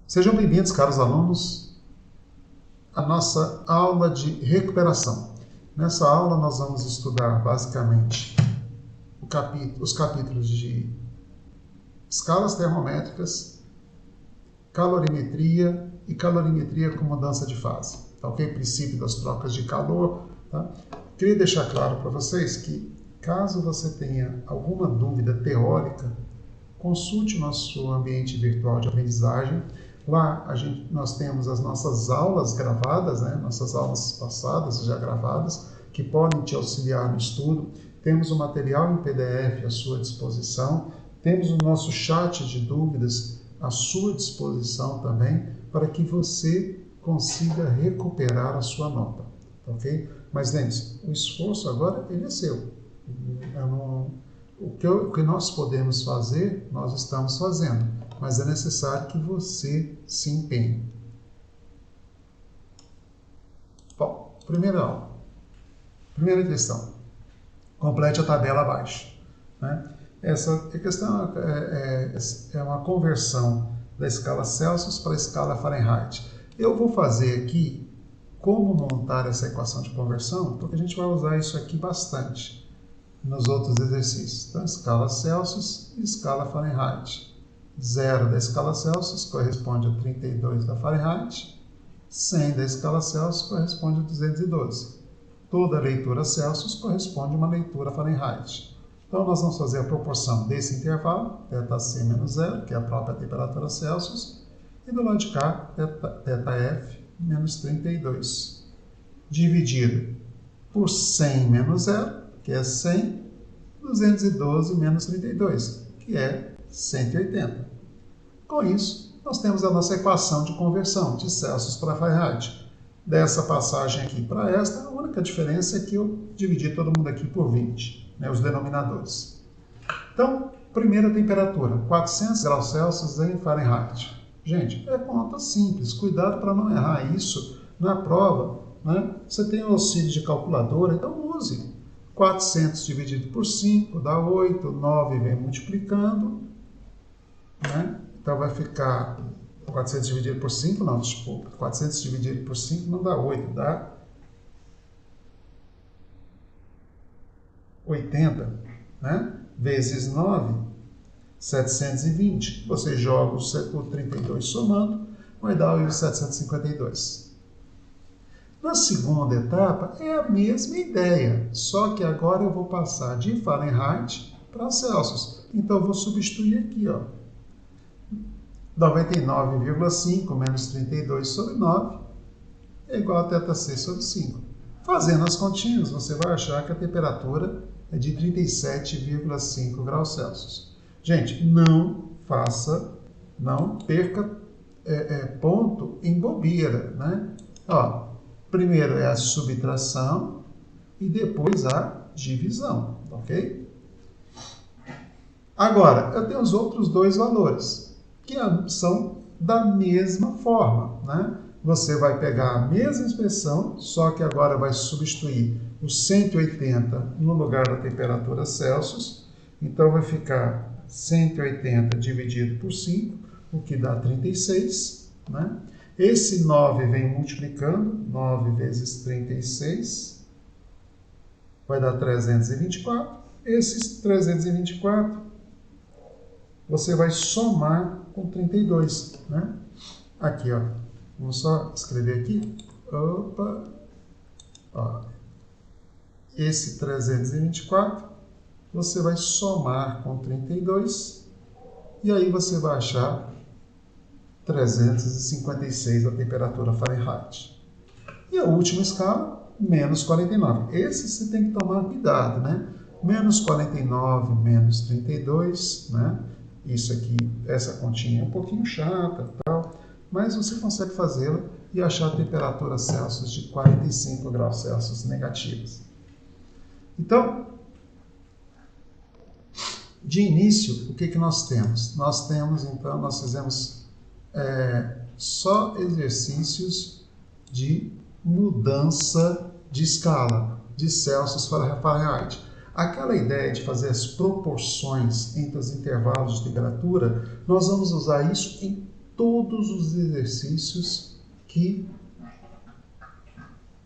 Sejam bem-vindos, caros alunos, à nossa aula de recuperação. Nessa aula nós vamos estudar basicamente os capítulos de escalas termométricas, calorimetria e calorimetria com mudança de fase. Tá, ok? Princípio das trocas de calor. Tá? Queria deixar claro para vocês que, caso você tenha alguma dúvida teórica, consulte o nosso ambiente virtual de aprendizagem. Lá nós temos as nossas aulas gravadas, nossas aulas passadas já gravadas, que podem te auxiliar no estudo. Temos o material em PDF à sua disposição. Temos o nosso chat de dúvidas à sua disposição também, para que você consiga recuperar a sua nota. Ok? Mas lembre-se, o esforço agora ele é seu. O que nós podemos fazer, nós estamos fazendo, mas é necessário que você se empenhe. Bom, primeira aula. Primeira questão. Complete a tabela abaixo. Essa questão é uma conversão da escala Celsius para a escala Fahrenheit. Eu vou fazer aqui como montar essa equação de conversão, porque a gente vai usar isso aqui bastante nos outros exercícios. Então, escala Celsius e escala Fahrenheit. 0 da escala Celsius corresponde a 32 da Fahrenheit. 100 da escala Celsius corresponde a 212. Toda leitura Celsius corresponde a uma leitura Fahrenheit. Então, nós vamos fazer a proporção desse intervalo, ΔC menos 0, que é a própria temperatura Celsius, e do lado de cá, ΔF menos 32, dividido por 100 menos 0, que é 100, 212 menos 32, que é 180. Com isso, nós temos a nossa equação de conversão de Celsius para Fahrenheit. Dessa passagem aqui para esta, a única diferença é que eu dividi todo mundo aqui por 20, os denominadores. Então, primeira temperatura, 400 graus Celsius em Fahrenheit. Gente, é conta simples, cuidado para não errar isso na prova. Você tem o auxílio de calculadora, então use. 400 dividido por 5 dá 8, 9 vem multiplicando, Então vai ficar 400 dividido por 5, não, desculpa, 400 dividido por 5 não dá 8, dá 80, vezes 9, 720. Você joga o 32 somando, vai dar o 752. Na segunda etapa é a mesma ideia, só que agora eu vou passar de Fahrenheit para Celsius. Então eu vou substituir aqui, 99,5 menos 32 sobre 9 é igual a ΔC sobre 5. Fazendo as continhas, você vai achar que a temperatura é de 37,5 graus Celsius. Gente, não perca ponto em bobeira, Primeiro é a subtração e depois a divisão, ok? Agora, eu tenho os outros dois valores, que são da mesma forma, Você vai pegar a mesma expressão, só que agora vai substituir o 180 no lugar da temperatura Celsius. Então, vai ficar 180 dividido por 5, o que dá 36, Esse 9 vem multiplicando, 9 vezes 36, vai dar 324. Esses 324, você vai somar com 32, Aqui, vamos só escrever aqui. Esse 324, você vai somar com 32, e aí você vai achar 356 da temperatura Fahrenheit. E a última escala, menos 49. Esse você tem que tomar cuidado, Menos 49, menos 32, Isso aqui, essa continha é um pouquinho chata, mas você consegue fazê-la e achar a temperatura Celsius de 45 graus Celsius negativos. Então, de início, o que nós temos? Nós fizemos só exercícios de mudança de escala, de Celsius para Fahrenheit. Aquela ideia de fazer as proporções entre os intervalos de temperatura, nós vamos usar isso em todos os exercícios que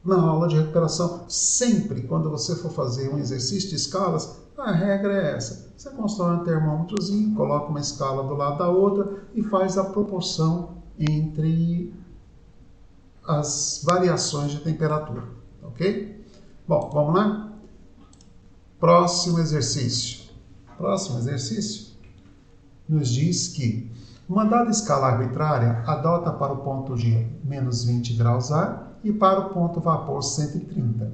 na aula de recuperação, sempre quando você for fazer um exercício de escalas, a regra é essa. Você constrói um termômetrozinho, coloca uma escala do lado da outra e faz a proporção entre as variações de temperatura, ok? Bom, vamos lá? Próximo exercício. Próximo exercício nos diz que uma dada escala arbitrária adota para o ponto G menos 20 graus A e para o ponto vapor 130.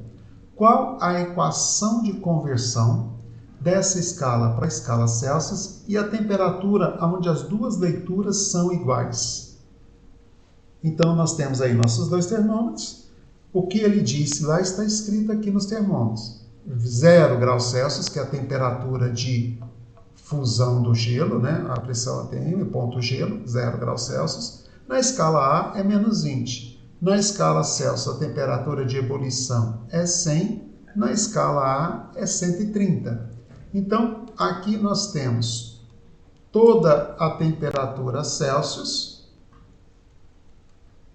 Qual a equação de conversão dessa escala para a escala Celsius e a temperatura onde as duas leituras são iguais? Então, nós temos aí nossos dois termômetros. O que ele disse lá está escrito aqui nos termômetros. 0 graus Celsius, que é a temperatura de fusão do gelo, né? A pressão ATM, ponto gelo, 0 graus Celsius. Na escala A é menos 20. Na escala Celsius, a temperatura de ebulição é 100. Na escala A é 130. Então, aqui nós temos toda a temperatura Celsius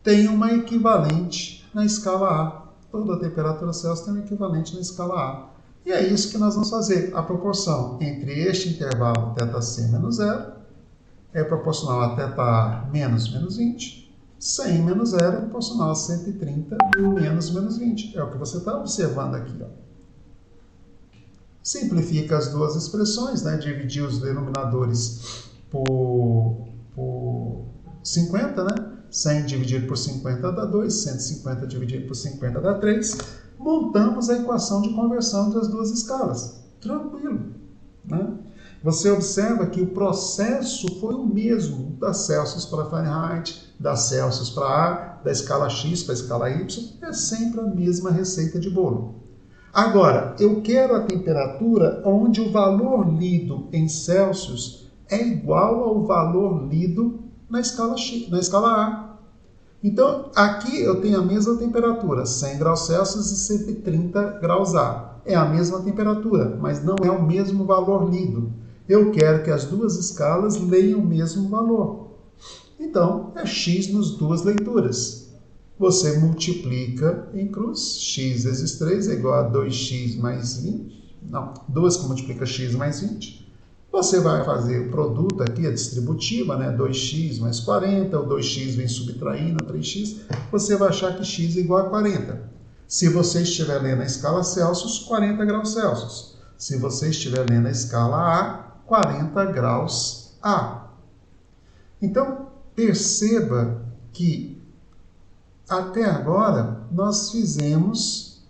tem uma equivalente na escala A. Toda a temperatura Celsius tem um equivalente na escala A. E é isso que nós vamos fazer. A proporção entre este intervalo θc menos 0 é proporcional a θa menos 20. 100 menos 0 é proporcional a 130 menos 20. É o que você está observando aqui. Ó. Simplifica as duas expressões, né? Dividir os denominadores por 50, né? 100 dividido por 50 dá 2, 150 dividido por 50 dá 3. Montamos a equação de conversão entre as duas escalas. Tranquilo. Né? Você observa que o processo foi o mesmo da Celsius para Fahrenheit, da Celsius para A, da escala X para a escala Y. É sempre a mesma receita de bolo. Agora, eu quero a temperatura onde o valor lido em Celsius é igual ao valor lido na escala X, na escala A. Então, aqui eu tenho a mesma temperatura, 100 graus Celsius e 130 graus A. É a mesma temperatura, mas não é o mesmo valor lido. Eu quero que as duas escalas leiam o mesmo valor. Então, é x nas duas leituras. Você multiplica em cruz, x vezes 3 é igual a 2x mais 20. Não, 2 que multiplica x mais 20. Você vai fazer o produto aqui, a distributiva, né? 2x mais 40, o 2x vem subtraindo 3x, você vai achar que x é igual a 40. Se você estiver lendo a escala Celsius, 40 graus Celsius. Se você estiver lendo a escala A, 40 graus A. Então, perceba que até agora nós fizemos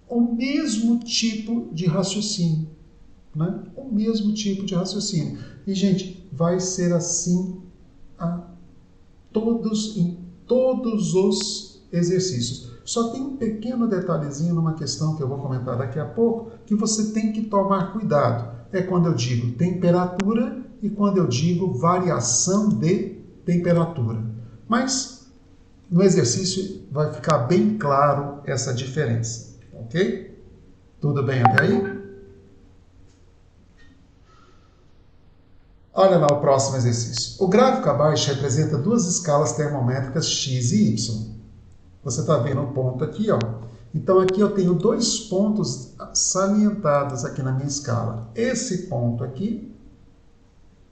o mesmo tipo de raciocínio. Né? O mesmo tipo de raciocínio. E, gente, vai ser assim em todos os exercícios. Só tem um pequeno detalhezinho numa questão que eu vou comentar daqui a pouco, que você tem que tomar cuidado. É quando eu digo temperatura e quando eu digo variação de temperatura. Mas no exercício vai ficar bem claro essa diferença. Ok? Tudo bem até aí? Olha lá o próximo exercício. O gráfico abaixo representa duas escalas termométricas x e y. Você está vendo um ponto aqui, ó. Então aqui eu tenho dois pontos salientados aqui na minha escala. Esse ponto aqui,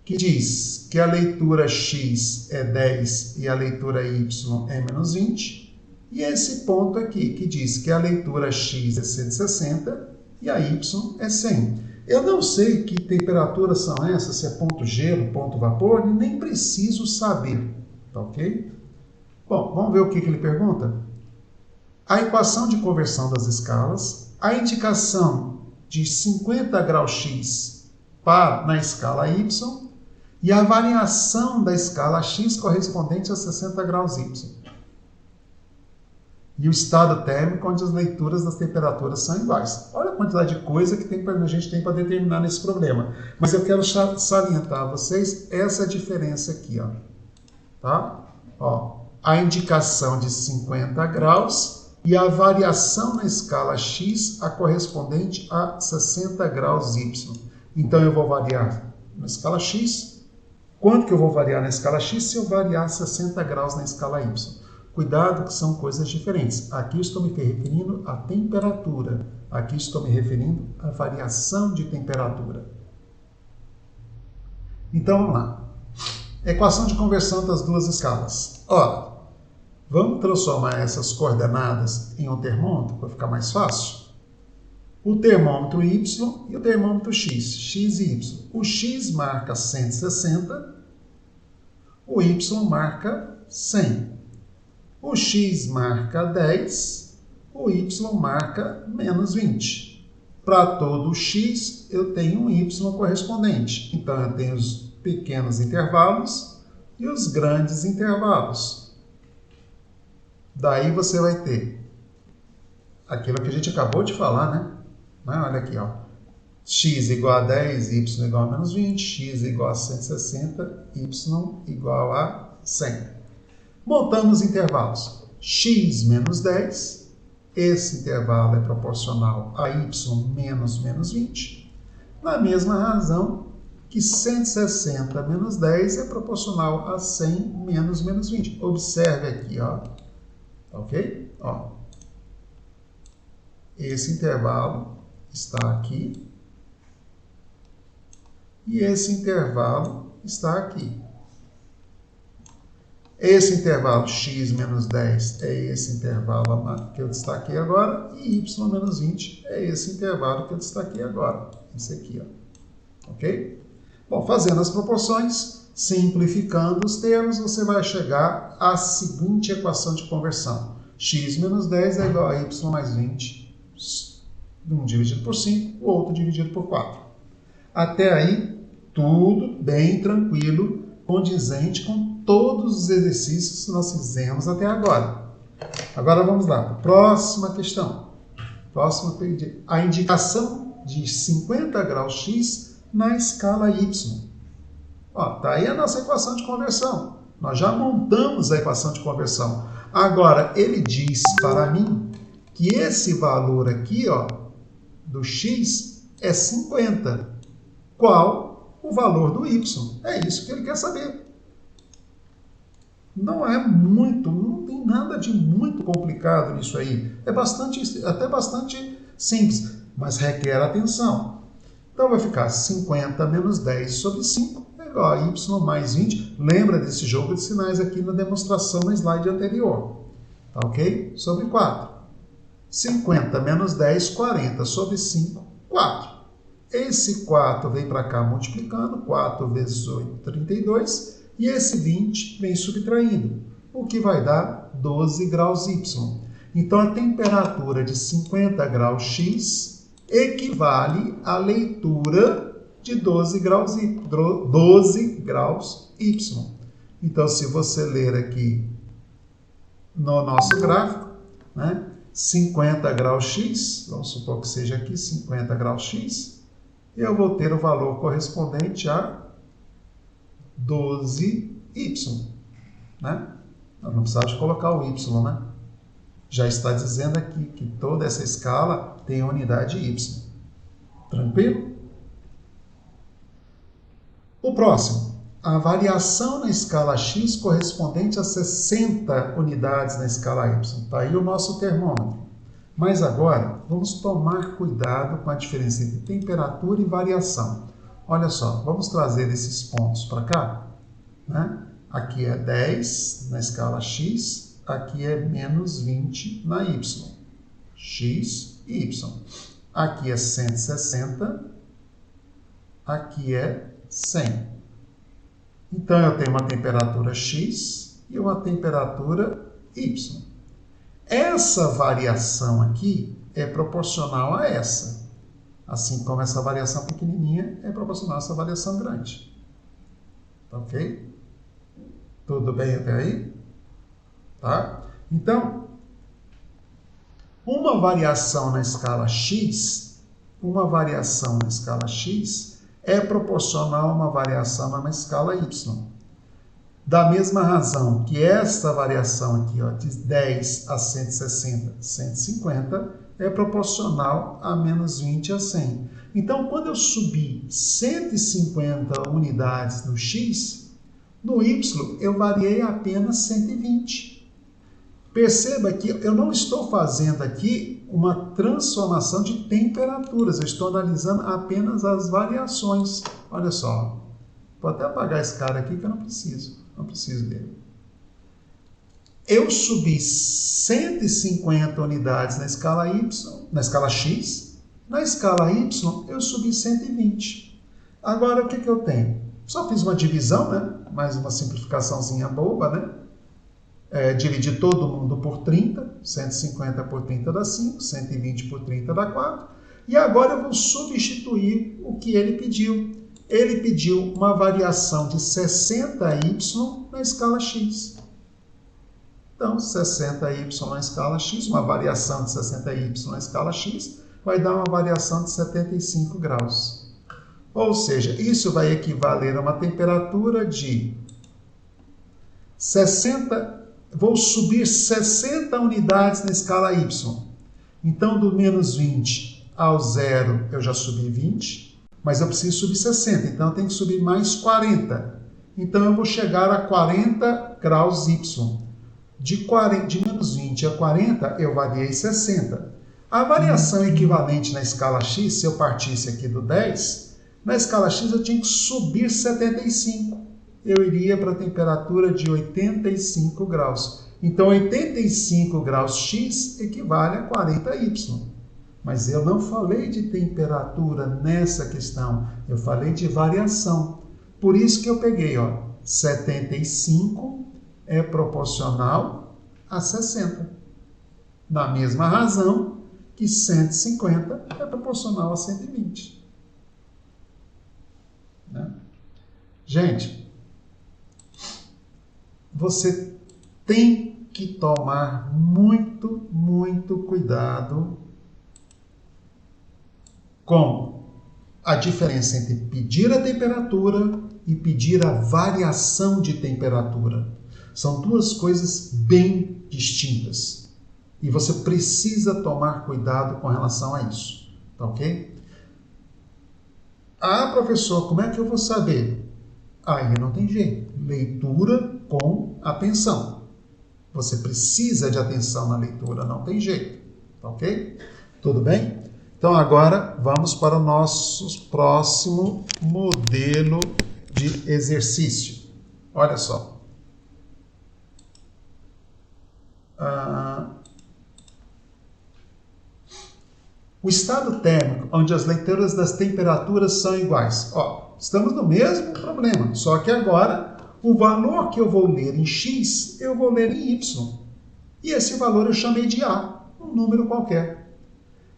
que diz que a leitura x é 10 e a leitura y é menos 20. E esse ponto aqui, que diz que a leitura x é 160 e a y é 100. Eu não sei que temperaturas são essas, se é ponto gelo, ponto vapor, e nem preciso saber, tá ok? Bom, vamos ver o que ele pergunta? A equação de conversão das escalas, a indicação de 50 graus x na escala y e a variação da escala x correspondente a 60 graus y. E o estado térmico onde as leituras das temperaturas são iguais. Olha a quantidade de coisa que a gente tem para determinar nesse problema. Mas eu quero salientar a vocês essa diferença aqui. Ó. Tá? Ó, a indicação de 50 graus e a variação na escala x a correspondente a 60 graus y. Então eu vou variar na escala x Quanto que eu vou variar na escala x se eu variar 60 graus na escala y? Cuidado que são coisas diferentes. Aqui eu estou me referindo à temperatura. Aqui estou me referindo à variação de temperatura. Então, vamos lá. Equação de conversão das duas escalas. Ora, vamos transformar essas coordenadas em um termômetro para ficar mais fácil? O termômetro y e o termômetro x e y. O x marca 160, o y marca 100. O x marca 10, o y marca menos 20. Para todo x, eu tenho um y correspondente. Então, eu tenho os pequenos intervalos e os grandes intervalos. Daí você vai ter aquilo que a gente acabou de falar, né? Olha aqui, ó. X igual a 10, y igual a menos 20, x igual a 160, y igual a 100. Montando os intervalos. X menos 10, esse intervalo é proporcional a y menos menos 20. Na mesma razão que 160 menos 10 é proporcional a 100 menos menos 20. Observe aqui, ó. Ok? Ó. Esse intervalo está aqui e esse intervalo está aqui. Esse intervalo x menos 10 é esse intervalo que eu destaquei agora e y menos 20 é esse intervalo que eu destaquei agora. Esse aqui, ó. Ok? Bom, fazendo as proporções, simplificando os termos, você vai chegar à seguinte equação de conversão. X menos 10 é igual a y mais 20. Um dividido por 5, o outro dividido por 4. Até aí, tudo bem tranquilo, condizente com todos os exercícios que nós fizemos até agora. Agora vamos lá, próxima questão. A indicação de 50 graus x na escala y. Está aí a nossa equação de conversão. Nós já montamos a equação de conversão. Agora, ele diz para mim que esse valor aqui, ó, do x é 50. Qual o valor do y? É isso que ele quer saber. Não tem nada de muito complicado nisso aí. É até bastante simples, mas requer atenção. Então vai ficar 50 menos 10 sobre 5 é igual a y mais 20. Lembra desse jogo de sinais aqui na demonstração no slide anterior. Tá ok? Sobre 4. 50 menos 10, 40 sobre 5, 4. Esse 4 vem para cá multiplicando, 4 vezes 8, 32, e esse 20 vem subtraindo, o que vai dar 12 graus y. Então, a temperatura de 50 graus x equivale à leitura de 12 graus y. Então, se você ler aqui no nosso gráfico, né? 50 graus x, vamos supor que seja aqui 50 graus x, eu vou ter o valor correspondente a 12y, né? Eu não precisava de colocar o y, né? Já está dizendo aqui que toda essa escala tem a unidade y. Tranquilo? O próximo. A variação na escala x correspondente a 60 unidades na escala y. Está aí o nosso termômetro. Mas agora, vamos tomar cuidado com a diferença entre temperatura e variação. Olha só, vamos trazer esses pontos para cá, né? Aqui é 10 na escala x, aqui é menos 20 na y. X e y. Aqui é 160, aqui é 100. Então, eu tenho uma temperatura x e uma temperatura y. Essa variação aqui é proporcional a essa. Assim como essa variação pequenininha é proporcional a essa variação grande. Ok? Tudo bem até aí? Tá? Então, uma variação na escala x é proporcional a uma variação na escala y. Da mesma razão que esta variação aqui, ó, de 10 a 160, 150, é proporcional a menos 20 a 100. Então, quando eu subir 150 unidades no x, No Y, eu variei apenas 120. Perceba que eu não estou fazendo aqui uma transformação de temperaturas, eu estou analisando apenas as variações. Olha só, vou até apagar esse cara aqui que eu não preciso dele. Eu subi 150 unidades na escala Y, na escala X, na escala Y eu subi 120. Agora o que eu tenho? Só fiz uma divisão, né? Mais uma simplificaçãozinha boba, né? Dividi todo mundo por 30, 150 por 30 dá 5, 120 por 30 dá 4, e agora eu vou substituir o que ele pediu. Ele pediu uma variação de 60y na escala x. Então, 60y na escala x, uma variação de 60y na escala x, vai dar uma variação de 75 graus. Ou seja, isso vai equivaler a uma temperatura de 60. Vou subir 60 unidades na escala y. Então, do menos 20 ao 0, eu já subi 20, mas eu preciso subir 60, então eu tenho que subir mais 40. Então, eu vou chegar a 40 graus y. De menos 20 a 40, eu variei 60. A variação equivalente na escala x, se eu partisse aqui do 10, na escala x eu tinha que subir 75. Eu iria para a temperatura de 85 graus. Então, 85 graus x equivale a 40y. Mas eu não falei de temperatura nessa questão, eu falei de variação. Por isso que eu peguei, 75 é proporcional a 60. Da mesma razão que 150 é proporcional a 120. Né? Gente, você tem que tomar muito, muito cuidado com a diferença entre pedir a temperatura e pedir a variação de temperatura. São duas coisas bem distintas. E você precisa tomar cuidado com relação a isso. Tá ok? Ah, professor, como é que eu vou saber? Aí não tem jeito. Leitura com atenção. Você precisa de atenção na leitura, não tem jeito. Tá ok? Tudo bem? Então agora vamos para o nosso próximo modelo de exercício. Olha só. O estado térmico, onde as leituras das temperaturas são iguais. Estamos no mesmo problema, só que agora o valor que eu vou ler em x, eu vou ler em y. E esse valor eu chamei de A, um número qualquer.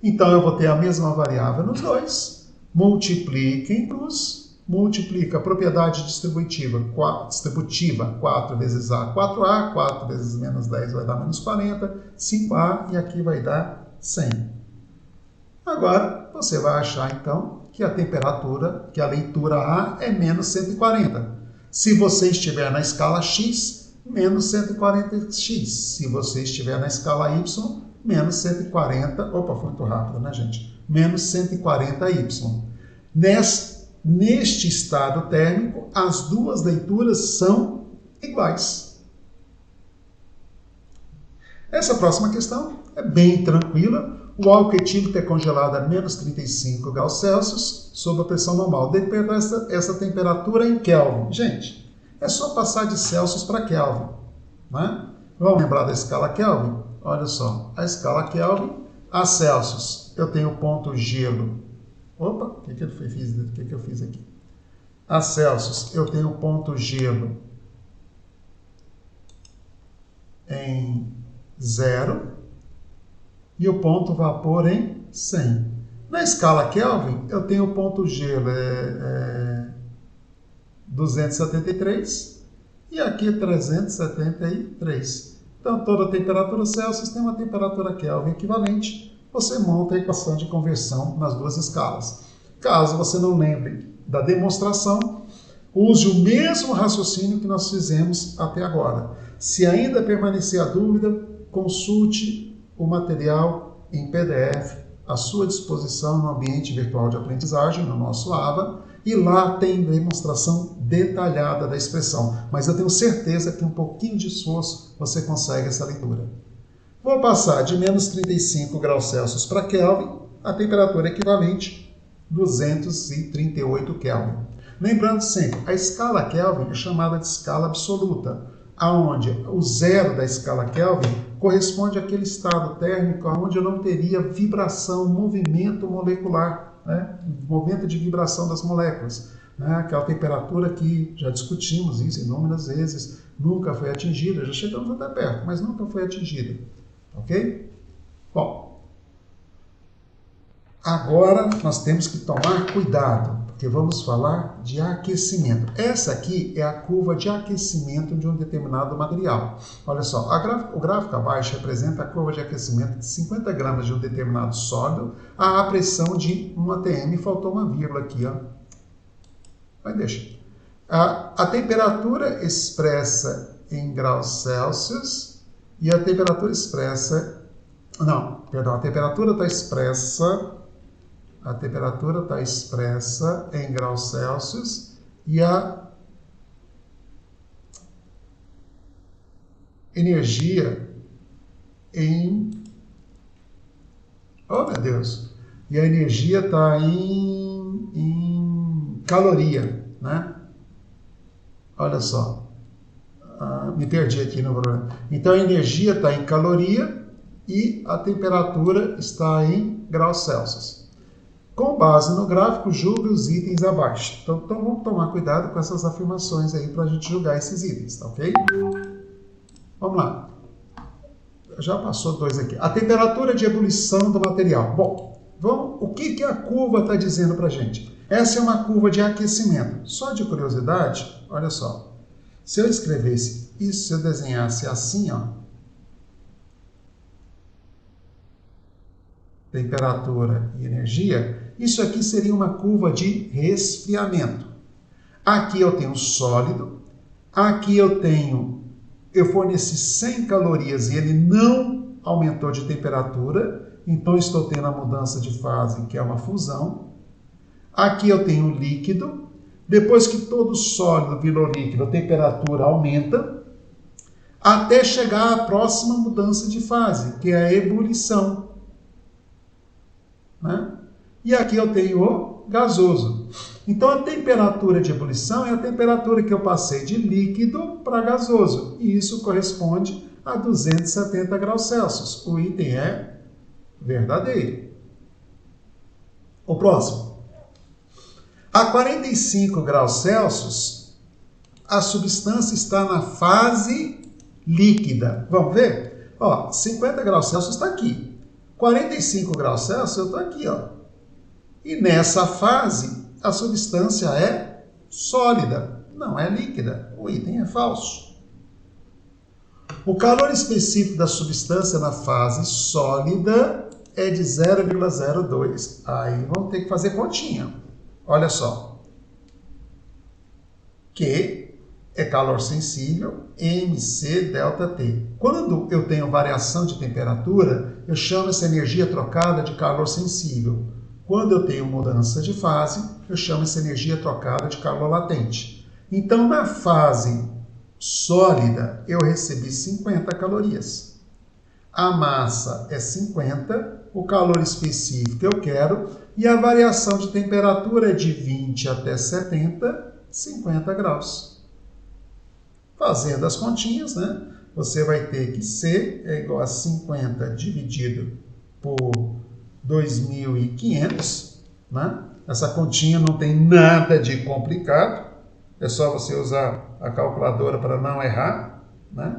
Então eu vou ter a mesma variável nos dois, multiplica em plus, multiplica a propriedade distributiva 4 vezes A, 4A, 4 vezes menos 10 vai dar menos 40, 5A e aqui vai dar 100. Agora, você vai achar, então, que a temperatura, que a leitura A é menos 140. Se você estiver na escala X, menos 140x. Se você estiver na escala Y, menos 140... Opa, foi muito rápido, né, gente? Menos 140y. Neste estado térmico, as duas leituras são iguais. Essa próxima questão é bem tranquila. O álcool etílico é congelado a menos 35 graus Celsius sob a pressão normal. Depende essa temperatura em Kelvin. Gente, é só passar de Celsius para Kelvin. Né? Vamos lembrar da escala Kelvin? Olha só, a escala Kelvin, a Celsius, eu tenho o ponto gelo. Opa, o que eu fiz aqui? A Celsius, eu tenho o ponto gelo em 0. E o ponto vapor em 100. Na escala Kelvin, eu tenho o ponto gelo 273 e aqui 373. Então, toda temperatura Celsius tem uma temperatura Kelvin equivalente. Você monta a equação de conversão nas duas escalas. Caso você não lembre da demonstração, use o mesmo raciocínio que nós fizemos até agora. Se ainda permanecer a dúvida, consulte o material em PDF à sua disposição no ambiente virtual de aprendizagem, no nosso AVA, E lá tem demonstração detalhada da expressão, mas eu tenho certeza que um pouquinho de esforço você consegue essa leitura. Vou passar de menos 35 graus Celsius para Kelvin, a temperatura equivalente 238 Kelvin. Lembrando sempre, a escala Kelvin é chamada de escala absoluta, aonde o zero da escala Kelvin corresponde àquele estado térmico onde eu não teria vibração, movimento molecular, né? Movimento de vibração das moléculas. Né? Aquela temperatura que já discutimos isso inúmeras vezes, nunca foi atingida, já chegamos até perto, mas nunca foi atingida. Ok? Bom, agora nós temos que tomar cuidado, porque vamos falar de aquecimento. Essa aqui é a curva de aquecimento de um determinado material. Olha só, o gráfico abaixo representa a curva de aquecimento de 50 gramas de um determinado sólido à pressão de 1 atm. Faltou uma vírgula aqui, ó. Mas deixa. A temperatura expressa em graus Celsius e a temperatura expressa... Não, perdão, a temperatura está expressa em graus Celsius e a energia em... Oh, meu Deus! E a energia está em caloria, né? Olha só. Me perdi aqui no problema. Então, a energia está em caloria e a temperatura está em graus Celsius. Com base no gráfico, julgue os itens abaixo. Então vamos tomar cuidado com essas afirmações aí para a gente julgar esses itens, tá ok? Vamos lá. Já passou dois aqui. A temperatura de ebulição do material. Bom, o que a curva está dizendo para a gente? Essa é uma curva de aquecimento. Só de curiosidade, olha só. Se eu escrevesse isso, se eu desenhasse assim, ó, temperatura e energia, isso aqui seria uma curva de resfriamento. Aqui eu tenho sólido, aqui eu forneci 100 calorias e ele não aumentou de temperatura, então estou tendo a mudança de fase, que é uma fusão. Aqui eu tenho líquido. Depois que todo sólido virou líquido, a temperatura aumenta, até chegar à próxima mudança de fase, que é a ebulição. Né? E aqui eu tenho o gasoso. Então, a temperatura de ebulição é a temperatura que eu passei de líquido para gasoso. E isso corresponde a 270 graus Celsius. O item é verdadeiro. O próximo. A 45 graus Celsius, a substância está na fase líquida. Vamos ver? Ó, 50 graus Celsius está aqui. 45 graus Celsius eu estou aqui, ó. E nessa fase, a substância é sólida, não é líquida. O item é falso. O calor específico da substância na fase sólida é de 0,02. Aí vamos ter que fazer continha. Olha só, Q é calor sensível, mc delta T. Quando eu tenho variação de temperatura, eu chamo essa energia trocada de calor sensível. Quando eu tenho mudança de fase, eu chamo essa energia trocada de calor latente. Então, na fase sólida, eu recebi 50 calorias. A massa é 50, o calor específico eu quero, e a variação de temperatura é de 20 até 70, 50 graus. Fazendo as continhas, né? Você vai ter que C é igual a 50 dividido por 2.500, né? Essa continha não tem nada de complicado, é só você usar a calculadora para não errar, né?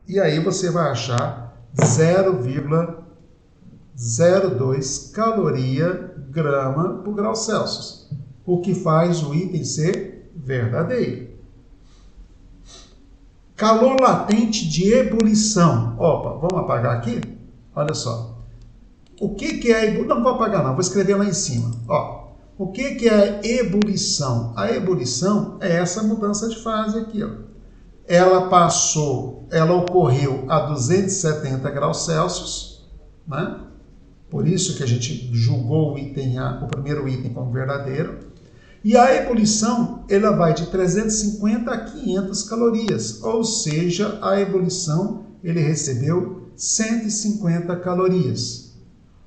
E aí você vai achar 0,02 caloria grama por grau Celsius, o que faz o item ser verdadeiro. Calor latente de ebulição. Opa, vamos apagar aqui? Olha só. O que é a ebulição? Não vou apagar não, vou escrever lá em cima. Ó, o que é a ebulição? A ebulição é essa mudança de fase aqui, ó. Ela ocorreu a 270 graus Celsius, né? Por isso que a gente julgou o primeiro item como verdadeiro. E a ebulição, ela vai de 350 a 500 calorias, ou seja, a ebulição, ele recebeu 150 calorias.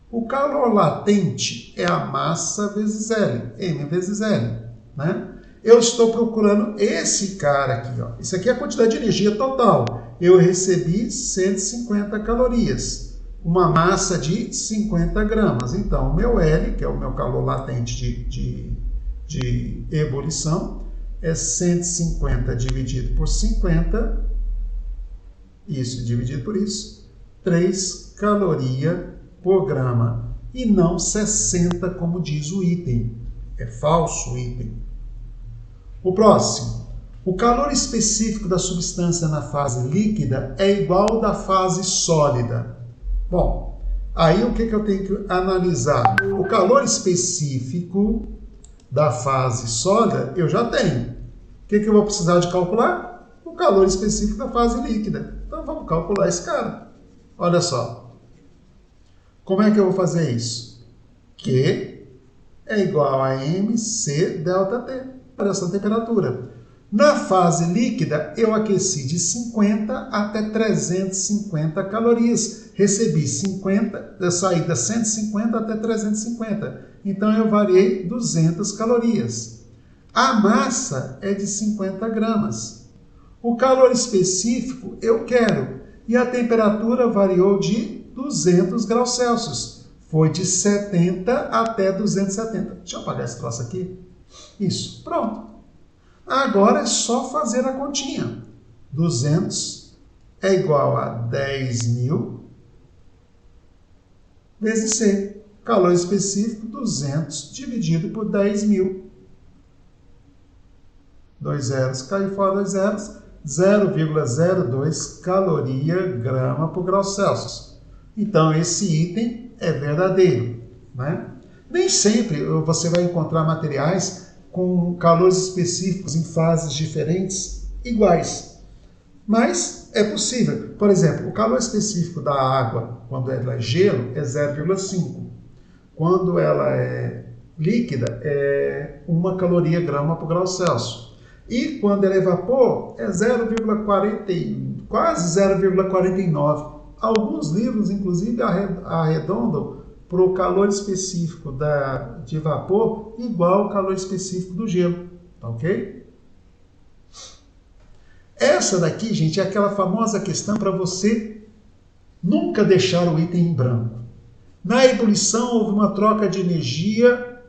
O calor latente é a massa vezes L, M vezes L, né? Eu estou procurando esse cara aqui, ó. Isso aqui é a quantidade de energia total. Eu recebi 150 calorias, uma massa de 50 gramas. Então, o meu L, que é o meu calor latente de ebulição, é 150 dividido por 50, isso dividido por isso, 3 calorias por grama, e não 60 como diz o item. É falso o item. O próximo. O calor específico da substância na fase líquida é igual ao da fase sólida. Bom, aí o que eu tenho que analisar? O calor específico da fase sólida eu já tenho. O que eu vou precisar de calcular? O calor específico da fase líquida. Então vamos calcular esse cara. Olha só. Como é que eu vou fazer isso? Q é igual a mc delta T, para essa temperatura. Na fase líquida, eu aqueci de 50 até 350 calorias. Recebi 50, eu saí da 150 até 350. Então, eu variei 200 calorias. A massa é de 50 gramas. O calor específico eu quero. E a temperatura variou de 200 graus Celsius. Foi de 70 até 270. Deixa eu apagar esse troço aqui. Isso, pronto. Agora é só fazer a continha. 200 é igual a 10.000 vezes C. Calor específico, 200 dividido por 10.000. 2 zeros, caiu fora 2 zeros. 0,02 caloria grama por grau Celsius. Então, esse item é verdadeiro, né? Nem sempre você vai encontrar materiais com calores específicos em fases diferentes iguais. Mas é possível. Por exemplo, o calor específico da água, quando ela é gelo, é 0,5. Quando ela é líquida, é 1 caloria grama por grau Celsius. E quando ela é vapor, é 0,40, quase 0,49. Alguns livros, inclusive, arredondam para o calor específico de vapor igual ao calor específico do gelo, ok? Essa daqui, gente, é aquela famosa questão para você nunca deixar o item em branco. Na ebulição houve uma troca de energia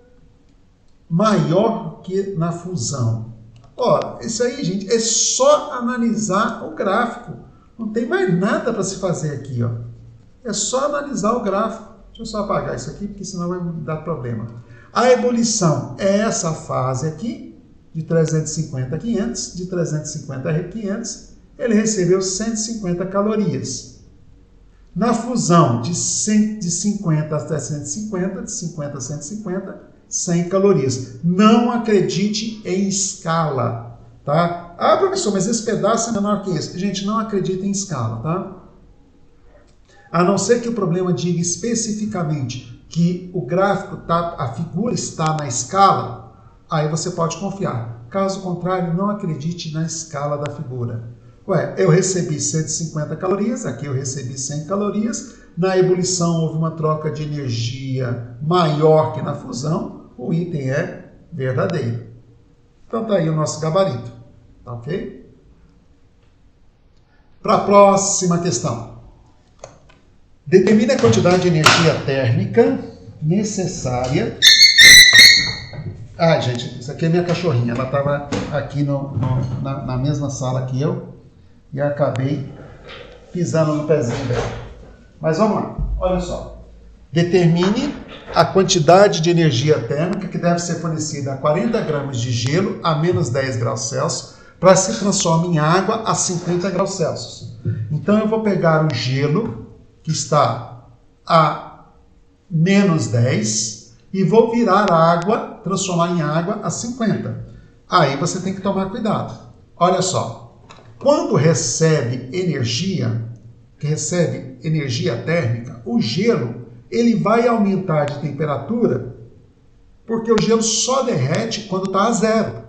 maior que na fusão. Ora, isso aí, gente, é só analisar o gráfico. Não tem mais nada para se fazer aqui, ó. É só analisar o gráfico. Deixa eu só apagar isso aqui, porque senão vai me dar problema. A ebulição é essa fase aqui, de 350 a 500, de 350 a 500, ele recebeu 150 calorias. Na fusão, de 50 até 150, de 50 a 150, 100 calorias. Não acredite em escala, tá? Ah, professor, mas esse pedaço é menor que esse. Gente, não acredite em escala, tá? A não ser que o problema diga especificamente que o gráfico a figura está na escala, aí você pode confiar. Caso contrário, não acredite na escala da figura. Ué, eu recebi 150 calorias, aqui eu recebi 100 calorias, na ebulição houve uma troca de energia maior que na fusão, o item é verdadeiro. Então tá aí o nosso gabarito, tá ok? Para a próxima questão. Determine a quantidade de energia térmica necessária. Ah, gente, isso aqui é minha cachorrinha. Ela estava aqui na mesma sala que eu e acabei pisando no pezinho dela. Mas vamos lá, olha só. Determine a quantidade de energia térmica que deve ser fornecida a 40 gramas de gelo a menos 10 graus Celsius para se transformar em água a 50 graus Celsius. Então eu vou pegar o gelo que está a menos 10 e vou virar a água, transformar em água a 50. Aí você tem que tomar cuidado. Olha só, quando recebe energia térmica, o gelo ele vai aumentar de temperatura porque o gelo só derrete quando está a zero.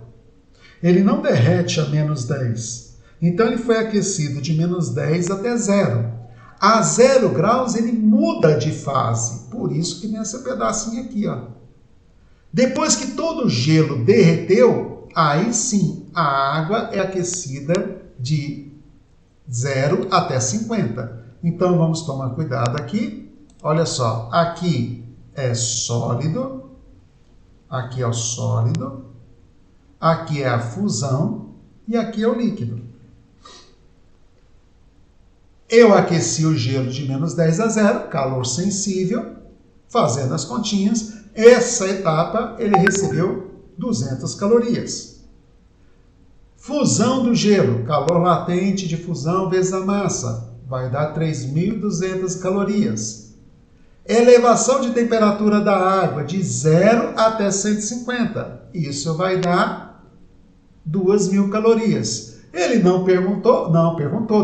Ele não derrete a menos 10. Então ele foi aquecido de menos 10 até zero. A 0 graus ele muda de fase. Por isso que tem esse pedacinho aqui, ó. Depois que todo o gelo derreteu, aí sim a água é aquecida de 0 até 50. Então vamos tomar cuidado aqui. Olha só, aqui é sólido, aqui é o sólido, aqui é a fusão e aqui é o líquido. Eu aqueci o gelo de menos 10 a 0, calor sensível, fazendo as continhas. Essa etapa ele recebeu 200 calorias. Fusão do gelo, calor latente de fusão vezes a massa, vai dar 3.200 calorias. Elevação de temperatura da água de 0 até 150, isso vai dar 2.000 calorias. Ele não perguntou,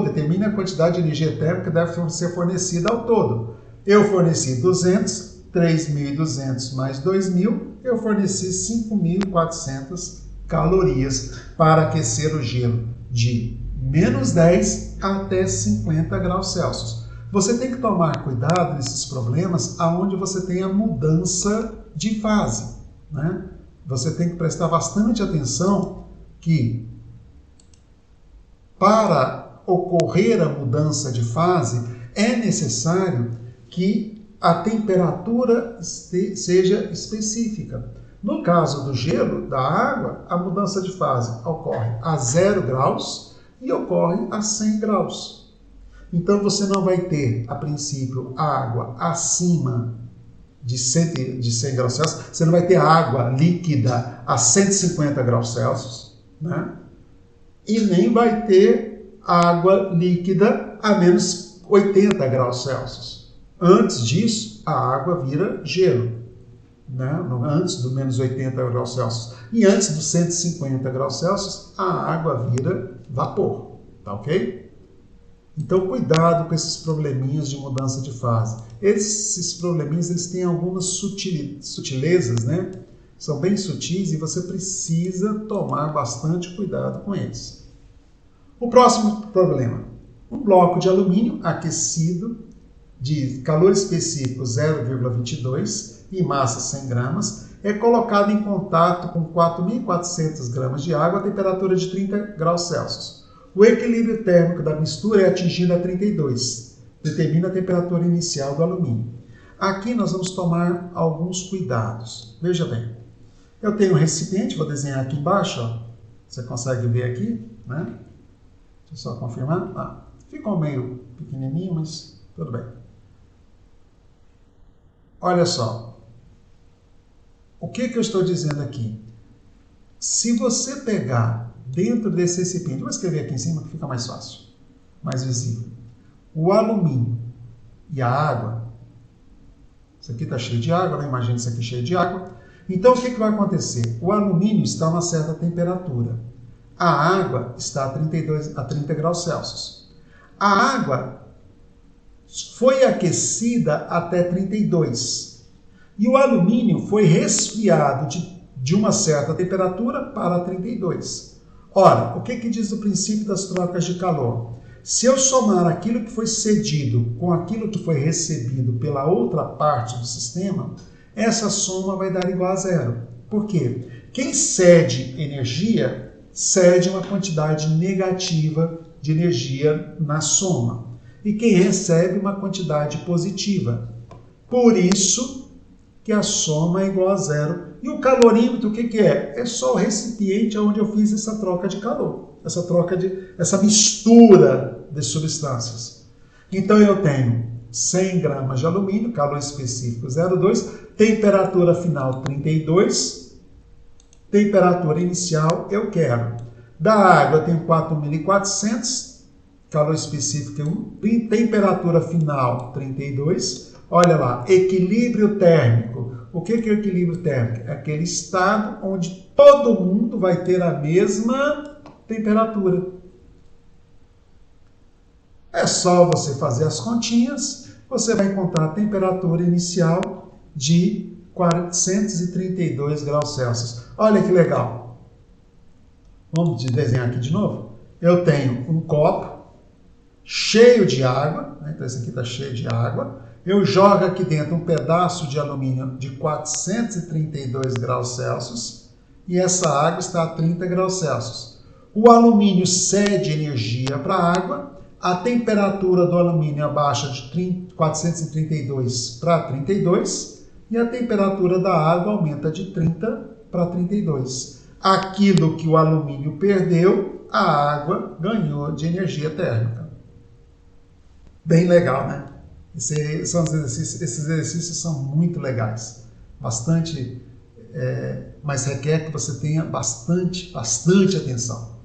determine a quantidade de energia térmica que deve ser fornecida ao todo. Eu forneci 200, 3.200 mais 2.000, eu forneci 5.400 calorias para aquecer o gelo de menos 10 até 50 graus Celsius. Você tem que tomar cuidado nesses problemas aonde você tem a mudança de fase, né? Você tem que prestar bastante atenção que para ocorrer a mudança de fase é necessário que a temperatura seja específica. No caso do gelo, da água, a mudança de fase ocorre a 0 graus e ocorre a 100 graus. Então você não vai ter, a princípio, água acima de 100 graus Celsius, você não vai ter água líquida a 150 graus Celsius, né? E nem vai ter água líquida a menos 80 graus Celsius. Antes disso, a água vira gelo, né? Antes do menos 80 graus Celsius. E antes dos 150 graus Celsius, a água vira vapor, tá ok? Então, cuidado com esses probleminhas de mudança de fase. Esses probleminhas eles têm algumas sutilezas, né? São bem sutis e você precisa tomar bastante cuidado com eles. O próximo problema. Um bloco de alumínio aquecido de calor específico 0,22 e massa 100 gramas é colocado em contato com 4.400 gramas de água a temperatura de 30 graus Celsius. O equilíbrio térmico da mistura é atingido a 32. Determina a temperatura inicial do alumínio. Aqui nós vamos tomar alguns cuidados. Veja bem. Eu tenho um recipiente, vou desenhar aqui embaixo. Ó. Você consegue ver aqui, né? Deixa eu só confirmar. Ficou meio pequenininho, mas tudo bem. Olha só. O que eu estou dizendo aqui? Se você pegar dentro desse recipiente, vou escrever aqui em cima que fica mais fácil, mais visível. O alumínio e a água. Isso aqui está cheio de água, né? Imagina isso aqui cheio de água. Então, o que vai acontecer? O alumínio está a uma certa temperatura. A água está a 30 graus Celsius. A água foi aquecida até 32. E o alumínio foi resfriado de uma certa temperatura para 32. Ora, o que diz o princípio das trocas de calor? Se eu somar aquilo que foi cedido com aquilo que foi recebido pela outra parte do sistema, essa soma vai dar igual a zero. Por quê? Quem cede energia, cede uma quantidade negativa de energia na soma. E quem recebe uma quantidade positiva. Por isso que a soma é igual a zero. E o calorímetro, o que é? É só o recipiente onde eu fiz essa troca de calor. Essa mistura de substâncias. Então eu tenho 100 gramas de alumínio, calor específico 0,2, temperatura final 32, temperatura inicial eu quero. Da água eu tenho 4.400, calor específico 1, temperatura final 32. Olha lá, equilíbrio térmico. O que é o equilíbrio térmico? É aquele estado onde todo mundo vai ter a mesma temperatura. É só você fazer as continhas você vai encontrar a temperatura inicial de 432 graus Celsius. Olha que legal. Vamos desenhar aqui de novo? Eu tenho um copo cheio de água, né? Então esse aqui está cheio de água. Eu jogo aqui dentro um pedaço de alumínio de 432 graus Celsius e essa água está a 30 graus Celsius. O alumínio cede energia para a água, a temperatura do alumínio abaixa de 432 para 32 e a temperatura da água aumenta de 30 para 32. Aquilo que o alumínio perdeu, a água ganhou de energia térmica. Bem legal, né? Esses exercícios são muito legais. Bastante, mas requer que você tenha bastante atenção.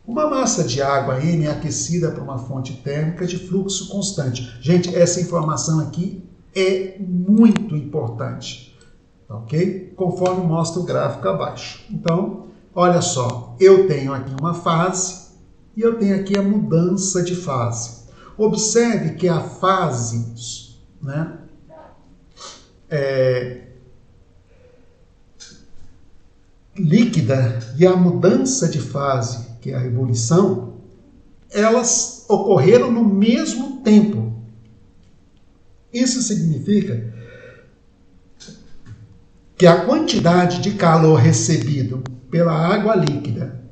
Uma massa de água N é aquecida por uma fonte térmica de fluxo constante. Gente, essa informação aqui é muito importante, ok? Conforme mostra o gráfico abaixo. Então, olha só, eu tenho aqui uma fase e eu tenho aqui a mudança de fase. Observe que a fase, né, líquida e a mudança de fase, que é a ebulição, elas ocorreram no mesmo tempo. Isso significa que a quantidade de calor recebido pela água líquida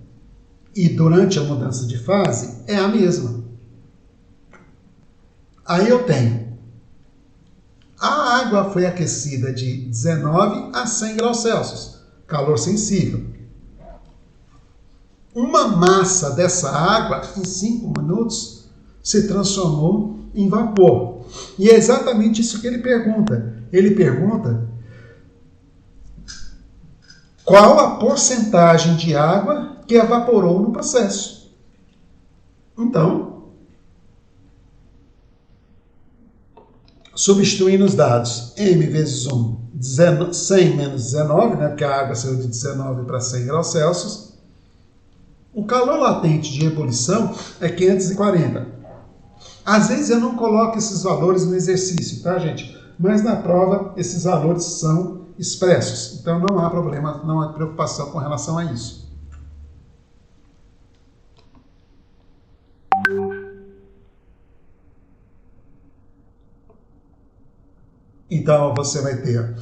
e durante a mudança de fase é a mesma. Aí eu tenho, a água foi aquecida de 19 a 100 graus Celsius, calor sensível. Uma massa dessa água, em 5 minutos, se transformou em vapor. E é exatamente isso que ele pergunta. Ele pergunta qual a porcentagem de água que evaporou no processo. Então, substituindo os dados, M vezes 1, 100 menos 19, né, porque a água saiu de 19 para 100 graus Celsius, o calor latente de ebulição é 540. Às vezes eu não coloco esses valores no exercício, tá, gente? Mas na prova esses valores são expressos. Então não há problema, não há preocupação com relação a isso. Então você vai ter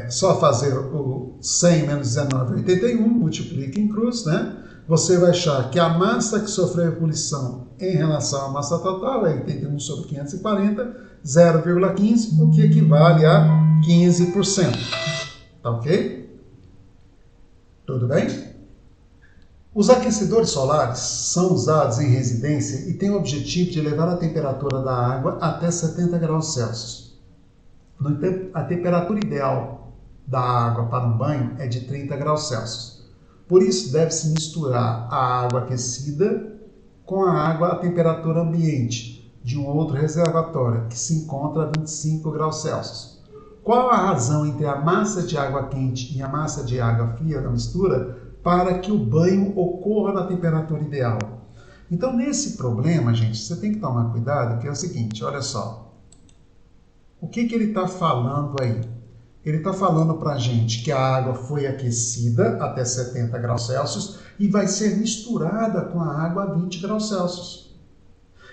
só fazer o 100 menos 19 é 81, multiplica em cruz, né? Você vai achar que a massa que sofreu ebulição em relação à massa total é 81 sobre 540, 0,15, o que equivale a 15%. Tá ok? Tudo bem? Os aquecedores solares são usados em residência e têm o objetivo de elevar a temperatura da água até 70 graus Celsius. A temperatura ideal da água para um banho é de 30 graus Celsius. Por isso, deve-se misturar a água aquecida com a água a temperatura ambiente de um outro reservatório, que se encontra a 25 graus Celsius. Qual a razão entre a massa de água quente e a massa de água fria da mistura para que o banho ocorra na temperatura ideal? Então, nesse problema, gente, você tem que tomar cuidado, que é o seguinte, olha só. O que ele está falando aí? Ele está falando para a gente que a água foi aquecida até 70 graus Celsius e vai ser misturada com a água a 20 graus Celsius.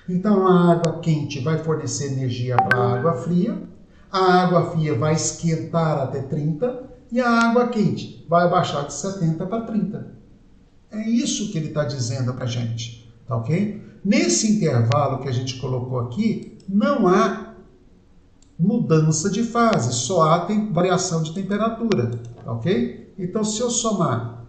Então, a água quente vai fornecer energia para a água fria, a água fria vai esquentar até 30 e a água quente vai baixar de 70 para 30. É isso que ele está dizendo para a gente, tá ok? Nesse intervalo que a gente colocou aqui, não há mudança de fase, só há variação de temperatura, ok? Então, se eu somar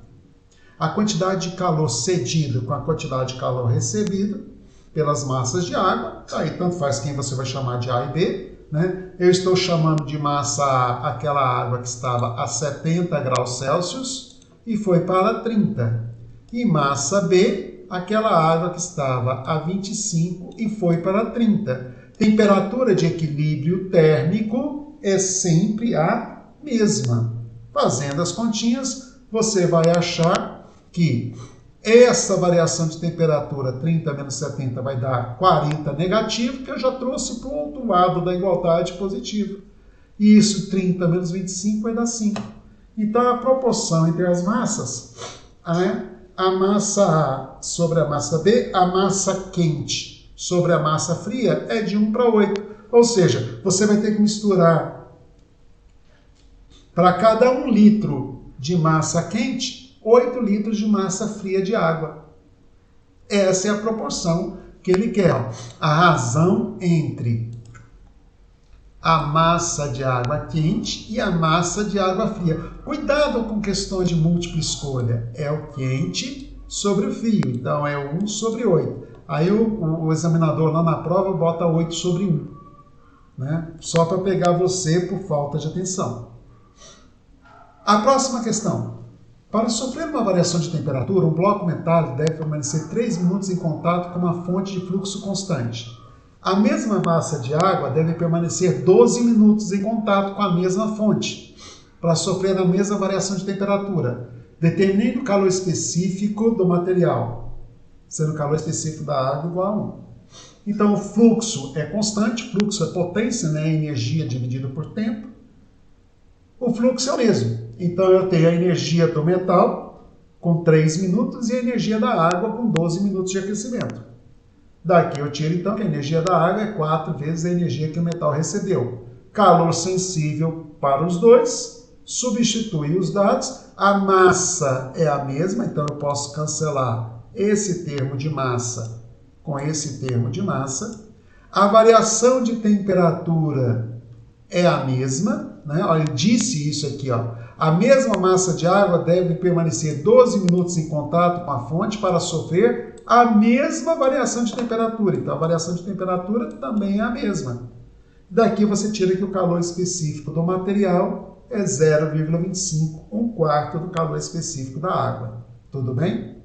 a quantidade de calor cedido com a quantidade de calor recebido pelas massas de água, aí tanto faz quem você vai chamar de A e B, né? Eu estou chamando de massa A aquela água que estava a 70 graus Celsius e foi para 30. E massa B, aquela água que estava a 25 e foi para 30. Temperatura de equilíbrio térmico é sempre a mesma. Fazendo as continhas, você vai achar que Essa variação de temperatura 30 menos 70 vai dar 40 negativo, que eu já trouxe para o outro lado da igualdade positivo. E isso 30 menos 25 vai dar 5. Então a proporção entre as massas, a massa A sobre a massa B, a massa quente sobre a massa fria é de 1 para 8. Ou seja, você vai ter que misturar para cada 1 litro de massa quente, 8 litros de massa fria de água. Essa é a proporção que ele quer. A razão entre a massa de água quente e a massa de água fria. Cuidado com questões de múltipla escolha. É o quente sobre o frio. Então é 1 sobre 8. Aí o examinador lá na prova bota 8 sobre 1. Né? Só para pegar você por falta de atenção. A próxima questão. Para sofrer uma variação de temperatura, um bloco metálico deve permanecer 3 minutos em contato com uma fonte de fluxo constante. A mesma massa de água deve permanecer 12 minutos em contato com a mesma fonte, para sofrer a mesma variação de temperatura, determinando o calor específico do material, sendo o calor específico da água igual a 1. Então, o fluxo é constante, fluxo é potência, né? Energia dividido por tempo. O fluxo é o mesmo. Então, eu tenho a energia do metal com 3 minutos e a energia da água com 12 minutos de aquecimento. Daqui eu tiro, então, que a energia da água é 4 vezes a energia que o metal recebeu. Calor sensível para os dois, substitui os dados. A massa é a mesma, então eu posso cancelar esse termo de massa com esse termo de massa. A variação de temperatura é a mesma, né? Olha, ele disse isso aqui, ó. A mesma massa de água deve permanecer 12 minutos em contato com a fonte para sofrer a mesma variação de temperatura. Então, a variação de temperatura também é a mesma. Daqui você tira que o calor específico do material é 0,25, 1/4 do calor específico da água. Tudo bem?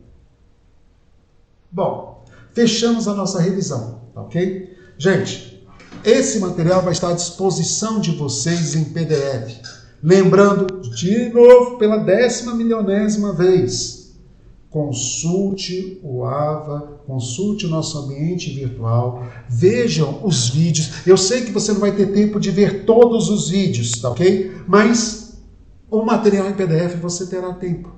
Bom, fechamos a nossa revisão, ok? Gente, esse material vai estar à disposição de vocês em PDF. Lembrando, de novo, pela 10.000.000ª vez, consulte o AVA, consulte o nosso ambiente virtual, vejam os vídeos. Eu sei que você não vai ter tempo de ver todos os vídeos, tá ok? Mas o material em PDF você terá tempo.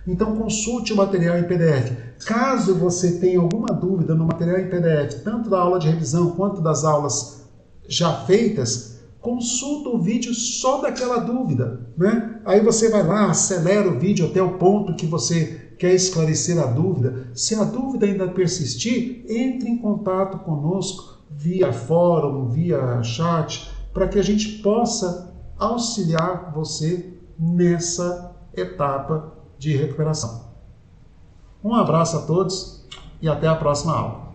Então consulte o material em PDF. Caso você tenha alguma dúvida no material em PDF, tanto da aula de revisão quanto das aulas já feitas, consulta o vídeo só daquela dúvida, né? Aí você vai lá, acelera o vídeo até o ponto que você quer esclarecer a dúvida. Se a dúvida ainda persistir, entre em contato conosco via fórum, via chat, para que a gente possa auxiliar você nessa etapa de recuperação. Um abraço a todos e até a próxima aula.